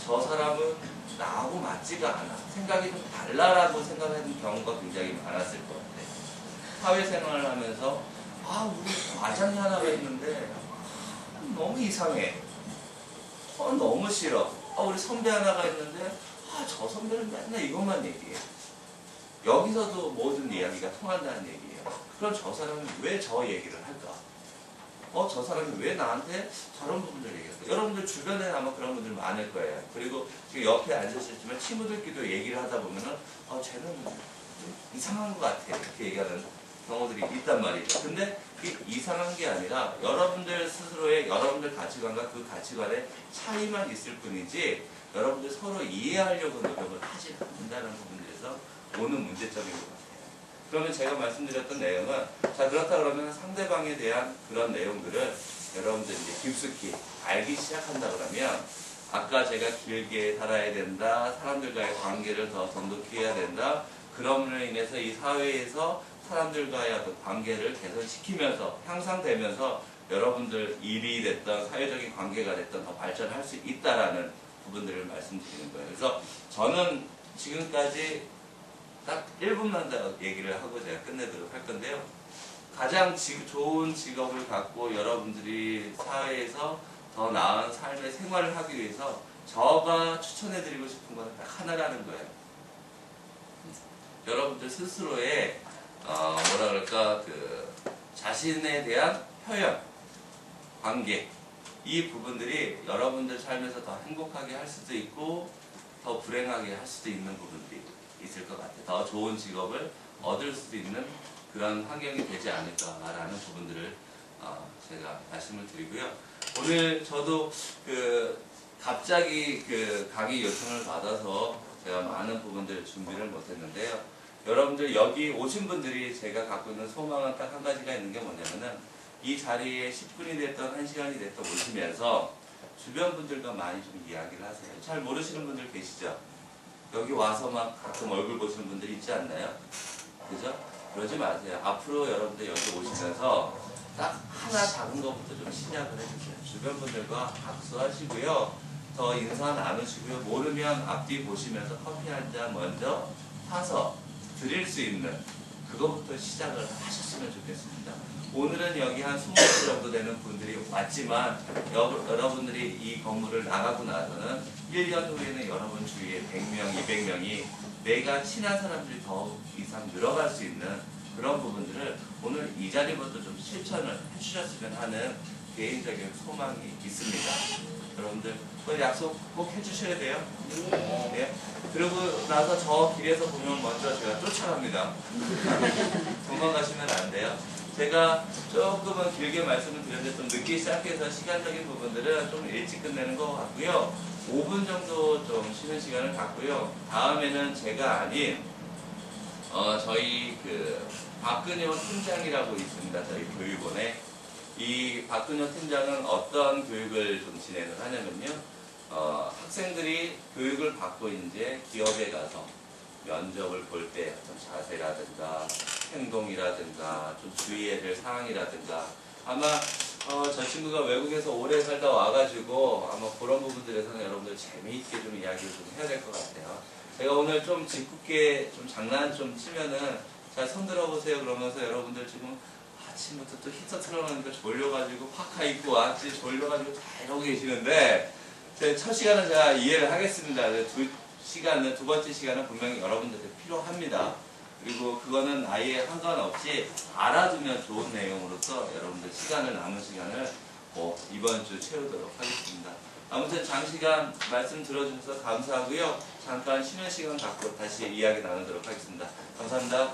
저 사람은 나하고 맞지가 않아. 생각이 좀 달라라고 생각하는 경우가 굉장히 많았을 것 같아요. 사회생활을 하면서 우리 과장이 하나가 있는데 너무 이상해. 너무 싫어. 우리 선배 하나가 있는데 저 선배는 맨날 이것만 얘기해. 여기서도 모든 이야기가 통한다는 얘기예요. 그럼 저 사람은 왜 저 얘기를 할까? 저 사람이 왜 나한테 저런 부분들 얘기할까? 여러분들 주변에 아마 그런 분들 많을 거예요. 그리고 지금 옆에 앉으셨지만 친구들끼리도 얘기를 하다 보면은 쟤는 좀 이상한 것 같아. 이렇게 얘기하는 경우들이 있단 말이죠. 근데 그게 이상한 게 아니라 여러분들 스스로의 여러분들 가치관과 그 가치관의 차이만 있을 뿐이지 여러분들 서로 이해하려고 노력을 하지 않는다는 부분에서 오는 문제점인 것 같아요. 그러면 제가 말씀드렸던 내용은 자, 그렇다 그러면 상대방에 대한 그런 내용들을 여러분들 이제 깊숙이 알기 시작한다 그러면 아까 제가 길게 살아야 된다, 사람들과의 관계를 더 돈독히 해야 된다, 그럼으로 인해서 이 사회에서 사람들과의 어떤 관계를 개선시키면서 향상되면서 여러분들 일이 됐던 사회적인 관계가 됐던 더 발전할 수 있다라는 부분들을 말씀드리는 거예요. 그래서 저는 지금까지 딱 1분만 더 얘기를 하고 제가 끝내도록 할 건데요. 가장 좋은 직업을 갖고 여러분들이 사회에서 더 나은 삶의 생활을 하기 위해서 제가 추천해드리고 싶은 것은 딱 하나라는 거예요. 여러분들 스스로의 뭐라 그럴까 자신에 대한 표현, 관계 이 부분들이 여러분들 삶에서 더 행복하게 할 수도 있고 더 불행하게 할 수도 있는 부분들이 있을 것 같아요. 더 좋은 직업을 얻을 수도 있는 그런 환경이 되지 않을까라는 부분들을 제가 말씀을 드리고요. 오늘 저도 갑자기 강의 요청을 받아서 제가 많은 부분들 준비를 못했는데요. 여러분들 여기 오신 분들이 제가 갖고 있는 소망은 딱 한 가지가 있는 게 뭐냐면은 이 자리에 10분이 됐던 1시간이 됐던 오시면서 주변 분들과 많이 좀 이야기를 하세요. 잘 모르시는 분들 계시죠? 여기 와서 막 가끔 얼굴 보시는 분들이 있지 않나요? 그죠? 그러지 마세요. 앞으로 여러분들 여기 오시면서 딱 하나 작은 것부터 좀 시작을 해주세요. 주변 분들과 악수하시고요. 더 인사 나누시고요. 모르면 앞뒤 보시면서 커피 한 잔 먼저 타서 드릴 수 있는 그거부터 시작을 하셨으면 좋겠습니다. 오늘은 여기 한 20분 정도 되는 분들이 왔지만 여러분들이 이 건물을 나가고 나서는 1년 후에는 여러분 주위에 100명, 200명이 내가 친한 사람들이 더 이상 늘어갈 수 있는 그런 부분들을 오늘 이 자리부터 좀 실천을 해주셨으면 하는 개인적인 소망이 있습니다. 여러분들 그 약속 꼭 해주셔야 돼요. 네. 그리고 나서 저 길에서 보면 먼저 제가 쫓아갑니다. 도망가시면 안 돼요. 제가 조금은 길게 말씀을 드렸는데 좀 늦게 시작해서 시간적인 부분들은 좀 일찍 끝내는 것 같고요. 5분 정도 좀 쉬는 시간을 갖고요. 다음에는 제가 아닌 저희 그 박근효 팀장이라고 있습니다. 저희 교육원에. 이 박근효 팀장은 어떤 교육을 좀 진행을 하냐면요. 학생들이 교육을 받고 이제 기업에 가서 면접을 볼 때 어떤 자세라든가 행동이라든가 좀 주의해야 될 사항이라든가 아마 저 친구가 외국에서 오래 살다 와가지고 아마 그런 부분들에서는 여러분들 재미있게 좀 이야기를 좀 해야 될 것 같아요. 제가 오늘 좀 짓궂게 좀 장난 좀 치면은 자 손 들어보세요 그러면서 여러분들 지금 아침부터 또 히터 틀어놓으니까 졸려가지고 파카 입고 왔지 졸려가지고 다 이러고 계시는데 첫 시간은 제가 이해를 하겠습니다. 두 번째 시간은 분명히 여러분들한테 필요합니다. 그리고 그거는 아예 상관없이 알아두면 좋은 내용으로서 여러분들 남은 시간을 이번 주 채우도록 하겠습니다. 아무튼 장시간 말씀 들어주셔서 감사하고요. 잠깐 쉬는 시간 갖고 다시 이야기 나누도록 하겠습니다. 감사합니다.